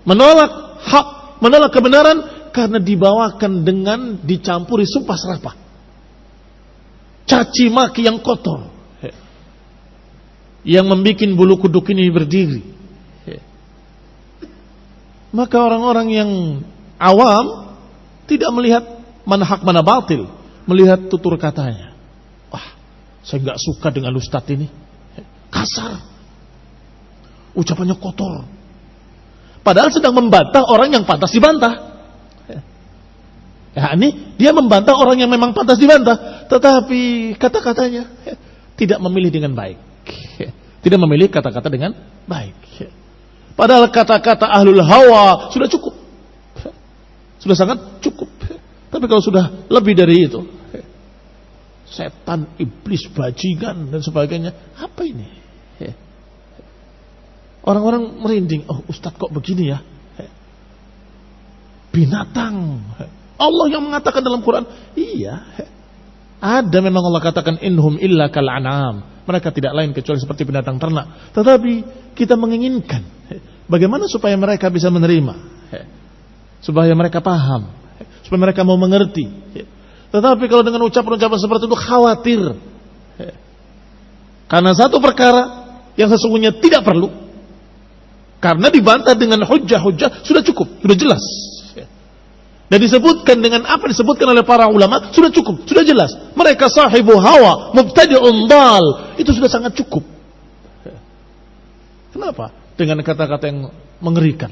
menolak hak, menolak kebenaran karena dibawakan dengan dicampuri sumpah serapah, caci maki yang kotor, yang membuat bulu kuduk ini berdiri. Maka orang-orang yang awam tidak melihat mana hak mana batil, melihat tutur katanya. Wah, saya nggak suka dengan ustadz ini, kasar, ucapannya kotor. Padahal sedang membantah orang yang pantas dibantah. Ya, ini dia membantah orang yang memang pantas dibantah, tetapi kata-katanya tidak memilih dengan baik, tidak memilih kata-kata dengan baik. Padahal kata-kata ahlul hawa sudah cukup, sudah sangat cukup. Tapi kalau sudah lebih dari itu, setan, iblis, bajingan dan sebagainya, apa ini? Orang-orang merinding. Oh, ustadz kok begini ya? Binatang. Allah yang mengatakan dalam Quran. Iya, ada memang Allah katakan inhum illa kal an'am. Mereka tidak lain kecuali seperti binatang ternak. Tetapi kita menginginkan bagaimana supaya mereka bisa menerima, supaya mereka paham, supaya mereka mau mengerti. Tetapi kalau dengan ucapan-ucapan seperti itu khawatir, karena satu perkara yang sesungguhnya tidak perlu, karena dibantah dengan hujjah-hujjah sudah cukup, sudah jelas. Dan disebutkan dengan apa disebutkan oleh para ulama sudah cukup, sudah jelas. Mereka sahibu hawa, mubtadi'un dal, itu sudah sangat cukup. Kenapa? Dengan kata-kata yang mengerikan,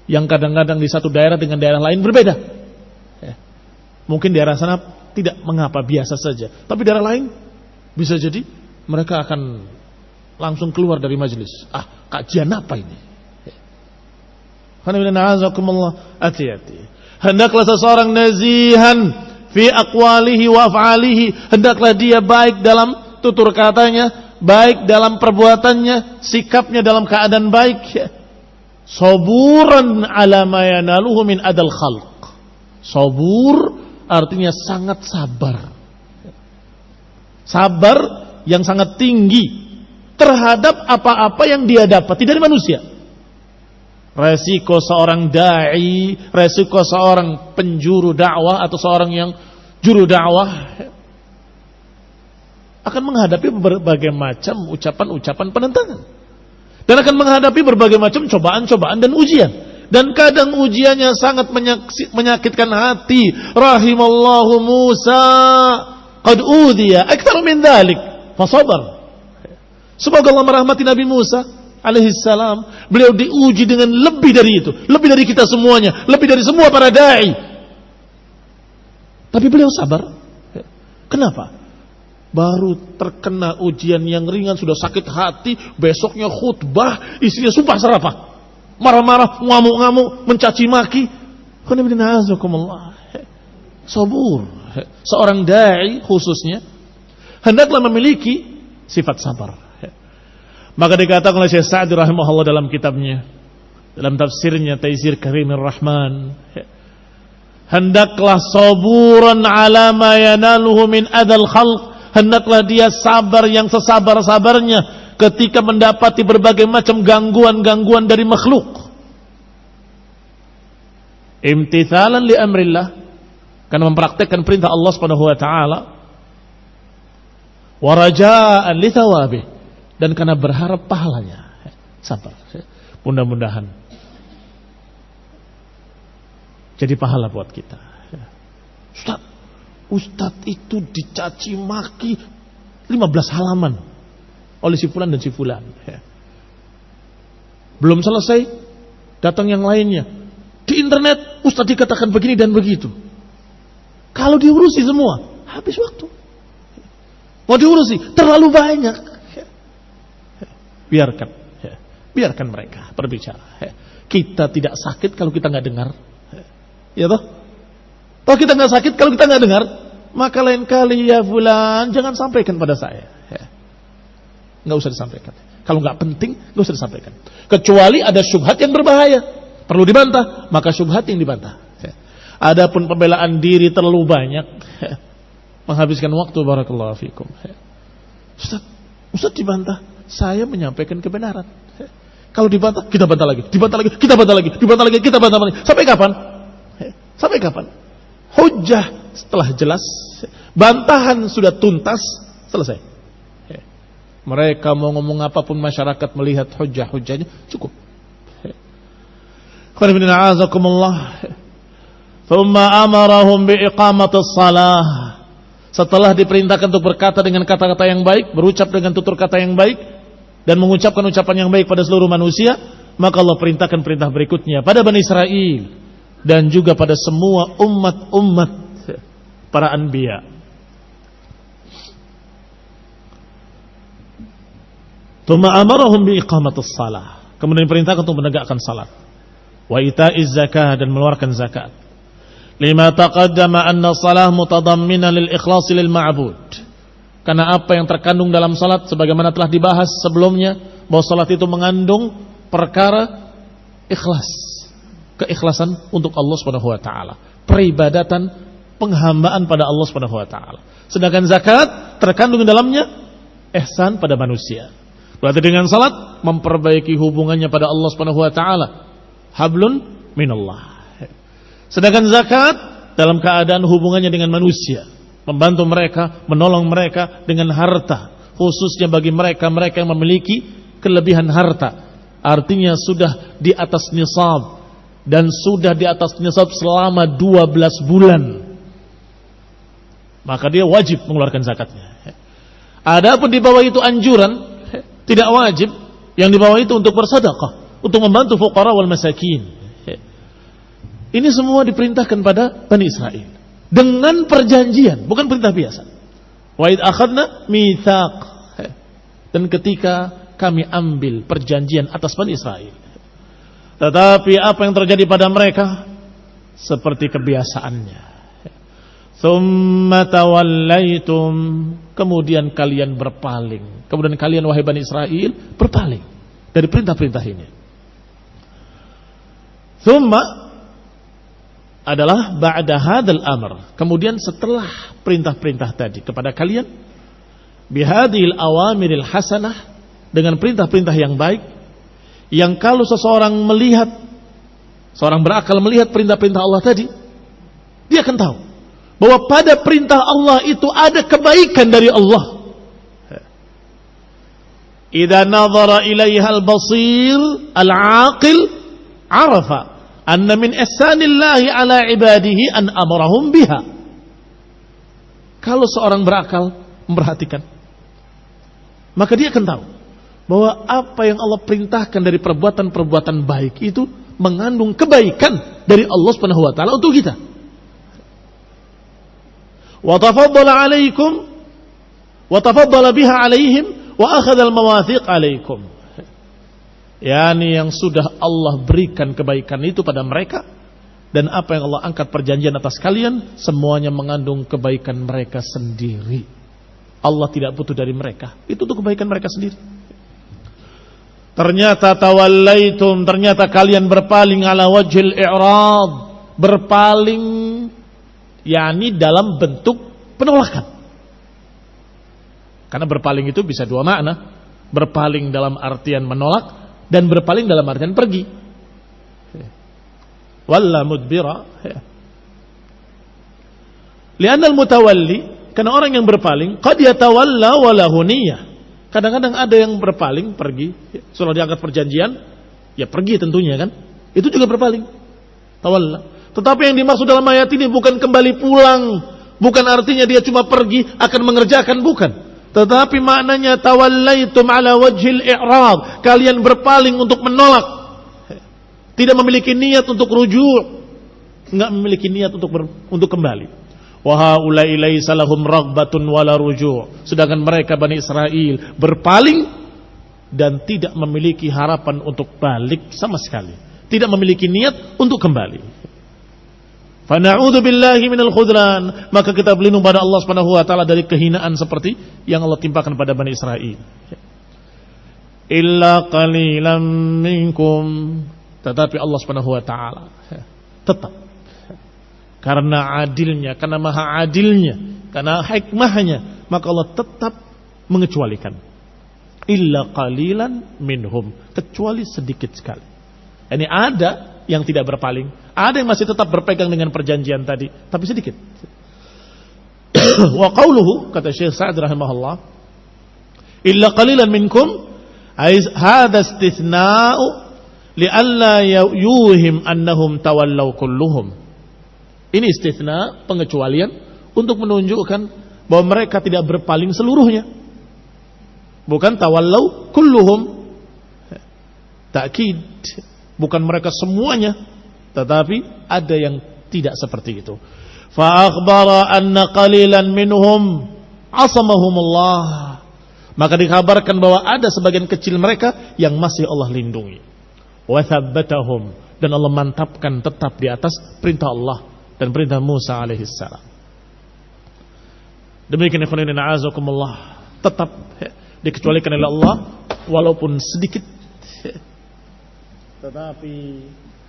yang kadang-kadang di satu daerah dengan daerah lain berbeda. Mungkin daerah sana tidak mengapa, biasa saja, tapi daerah lain bisa jadi mereka akan langsung keluar dari majelis. Kajian apa ini? Hati-hati. Hendaklah seseorang nazihan fi aqwalihi wa af'alihi. Hendaklah dia baik dalam tutur katanya, baik dalam perbuatannya, sikapnya dalam keadaan baik. Saburan ala ma yanaluhu min adal khalq. Sabur artinya sangat sabar. Sabar yang sangat tinggi terhadap apa-apa yang dia dapati dari manusia. Resiko seorang da'i, resiko seorang penjuru dakwah atau seorang yang juru dakwah akan menghadapi berbagai macam ucapan-ucapan penentangan, dan akan menghadapi berbagai macam cobaan-cobaan dan ujian. Dan kadang ujiannya sangat menyakitkan hati. Rahimallahu Musa qad udhiya akthar min dhalik fasabar. Semoga Allah merahmati Nabi Musa alaihissalam, beliau diuji dengan lebih dari itu, lebih dari kita semuanya, lebih dari semua para da'i. Tapi beliau sabar. Kenapa? Baru terkena ujian yang ringan sudah sakit hati, besoknya khutbah isinya sumpah serapah, marah-marah, ngamuk-ngamuk, mencaci maki. Sabur. Seorang da'i khususnya hendaklah memiliki sifat sabar. Maka dikatakan oleh Syekh Sa'di rahimahullah dalam kitabnya, dalam tafsirnya Taisir Karimir Rahman, hendaklah saburan ala ma yanaluhu min adal khalq. Hendaklah dia sabar yang sesabar-sabarnya ketika mendapati berbagai macam gangguan-gangguan dari makhluk. Imtithalan li amrillah, karena mempraktekkan perintah Allah Subhanahu wa taala, wa raja'an li thawabih, dan karena berharap pahalanya. Sabar. Mudah-mudahan jadi pahala buat kita. Ustadz itu dicaci maki 15 halaman oleh si fulan dan si fulan. Belum selesai, datang yang lainnya. Di internet ustadz dikatakan begini dan begitu. Kalau diurusi semua, habis waktu. Mau diurusi terlalu banyak. Biarkan mereka berbicara. Kita tidak sakit kalau kita nggak dengar, ya toh? Kalau kita nggak sakit kalau kita nggak dengar, maka lain kali ya fulan jangan sampaikan pada saya. Nggak usah disampaikan. Kalau nggak penting, nggak usah disampaikan. Kecuali ada syubhat yang berbahaya, perlu dibantah, maka syubhat yang dibantah. Adapun pembelaan diri terlalu banyak, menghabiskan waktu, barakallahu fikum. Ustaz dibantah, saya menyampaikan kebenaran. Kalau dibantah, kita bantah lagi, dibantah lagi, kita bantah lagi, dibantah lagi, kita bantah lagi. Sampai kapan? Sampai kapan? Hujjah setelah jelas, bantahan sudah tuntas, selesai. Mereka mau ngomong apapun, masyarakat melihat hujjah-hujjahnya, cukup. Thumma amarahum biiqamatis salah. Setelah diperintahkan untuk berkata dengan kata-kata yang baik, berucap dengan tutur kata yang baik, dan mengucapkan ucapan yang baik pada seluruh manusia, maka Allah perintahkan perintah berikutnya pada Bani Israel dan juga pada semua umat-umat para anbiya. Thumma amarahum biiqamatis salah. Kemudian diperintahkan untuk menegakkan salat. Wa ita'iz zakah, dan mengeluarkan zakat. Lima taqaddama anna salah mutadamminah lil ikhlas lil ma'bud. Karena apa yang terkandung dalam salat sebagaimana telah dibahas sebelumnya, bahwa salat itu mengandung perkara ikhlas, keikhlasan untuk Allah Subhanahu wa taala, peribadatan, penghambaan pada Allah Subhanahu wa taala. Sedangkan zakat terkandung di dalamnya ihsan pada manusia. Berarti dengan salat memperbaiki hubungannya pada Allah Subhanahu wa taala. Hablun minallah. Sedangkan zakat dalam keadaan hubungannya dengan manusia, membantu mereka, menolong mereka dengan harta, khususnya bagi mereka-mereka yang memiliki kelebihan harta. Artinya sudah di atas nisab, dan sudah di atas nisab selama 12 bulan. Maka dia wajib mengeluarkan zakatnya. Adapun di bawah itu anjuran, tidak wajib. Yang di bawah itu untuk bersedekah, untuk membantu fuqara wal masakin. Ini semua diperintahkan pada Bani Israel dengan perjanjian, bukan perintah biasa. Wa id akhadna mitsaq. Dan ketika kami ambil perjanjian atas Bani Israel. Tetapi apa yang terjadi pada mereka? Seperti kebiasaannya. Tsumma tawallaitum. Kemudian kalian berpaling. Kemudian kalian wahai Bani Israel berpaling dari perintah-perintah ini. Tsumma adalah ba'da hadzal amr. Kemudian setelah perintah-perintah tadi kepada kalian, bihadhil awamiril hasanah, dengan perintah-perintah yang baik, yang kalau seseorang melihat, seorang berakal melihat perintah-perintah Allah tadi, dia akan tahu bahwa pada perintah Allah itu ada kebaikan dari Allah. Idza nadhara ilaiha al-basir al-aqil arafa anna min ihsanillahi ala ibadihi an amarahum biha. Kalau seorang berakal memperhatikan, maka dia akan tahu bahwa apa yang Allah perintahkan dari perbuatan-perbuatan baik itu mengandung kebaikan dari Allah Subhanahu wa taala untuk kita. Wa tafaddala alaikum wa tafaddala biha alaihim wa akhadha al-mawathiq alaikum. Yani yang sudah Allah berikan kebaikan itu pada mereka, dan apa yang Allah angkat perjanjian atas kalian, semuanya mengandung kebaikan mereka sendiri. Allah tidak butuh dari mereka, itu untuk kebaikan mereka sendiri. Ternyata tawallaitum, ternyata kalian berpaling ala wajhil i'rad, berpaling yakni dalam bentuk penolakan. Karena berpaling itu bisa dua makna, berpaling dalam artian menolak, dan berpaling dalam artian pergi. Walla mudbira. Li'anna al-mutawalli, karena orang yang berpaling qad yatawalla wa lahu niyyah. Kadang-kadang ada yang berpaling pergi, sudah diangkat perjanjian, ya pergi tentunya kan. Itu juga berpaling. Tawalla. Tetapi yang dimaksud dalam ayat ini bukan kembali pulang, bukan artinya dia cuma pergi akan mengerjakan, bukan. Tetapi maknanya tawallaitum ala wajhil i'rad, kalian berpaling untuk menolak, tidak memiliki niat untuk rujuk, enggak memiliki niat untuk kembali. Wa haula'i laisa lahum raghbatun wala ruju', sedangkan mereka Bani Israel berpaling dan tidak memiliki harapan untuk balik sama sekali, tidak memiliki niat untuk kembali. Fa na'udzu billahi minal khudlan, maka kita berlindung pada Allah Subhanahu wa taala dari kehinaan seperti yang Allah timpakan pada Bani Israel. illa qalilan minkum. Tetapi Allah Subhanahu wa taala tetap karena adilnya, karena maha adilnya, karena hikmahnya, maka Allah tetap mengecualikan. Illa qalilan minhum, kecuali sedikit sekali. Ini ada yang tidak berpaling, ada yang masih tetap berpegang dengan perjanjian tadi, tapi sedikit. Wa qauluhu, kata Syekh Sa'd rahimahullah, illa qalilan minkum, hadha istithna'u li'alla yuhim annahum tawallaw kulluhum. Ini istitsna, pengecualian untuk menunjukkan bahwa mereka tidak berpaling seluruhnya. Bukan tawallaw kulluhum, takkid, bukan mereka semuanya, tetapi ada yang tidak seperti itu. Fa akhbara anna qalilan minhum asamahumullah, maka dikabarkan bahwa ada sebagian kecil mereka yang masih Allah lindungi. Wa thabbatahum, dan Allah mantapkan tetap di atas perintah Allah dan perintah Musa alaihissalam. Demikian ikhwan fillah a'azakumullah, tetap dikecualikan oleh Allah walaupun sedikit. Tetapi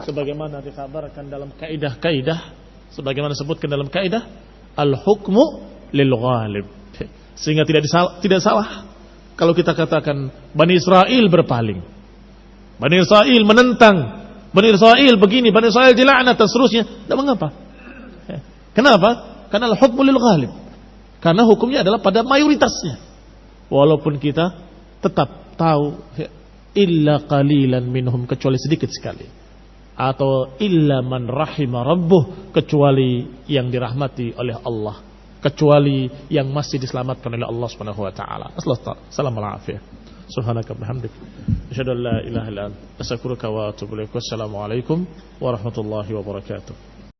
sebagaimana dikabarkan dalam kaidah-kaidah, sebagaimana disebutkan dalam kaidah al-hukmu lil ghalib, sehingga tidak salah kalau kita katakan Bani Israel berpaling, Bani Israel menentang, Bani Israel begini, Bani Israel dilaknat dan seterusnya. Tidak mengapa. Kenapa? Karena al-hukmu lil ghalib, karena hukumnya adalah pada mayoritasnya. Walaupun kita tetap tahu illa qalilan minhum, kecuali sedikit sekali, atau illa man rahima rabbuh, kecuali yang dirahmati oleh Allah, kecuali yang masih diselamatkan oleh Allah Subhanahu wa taala. Assalamualaikum warahmatullahi wabarakatuh. Subhanaka bihamdik, asyhadu an la ilaha illa anta, astaghfiruka wa atubu ilaik. Wassalamu alaikum warahmatullahi wabarakatuh.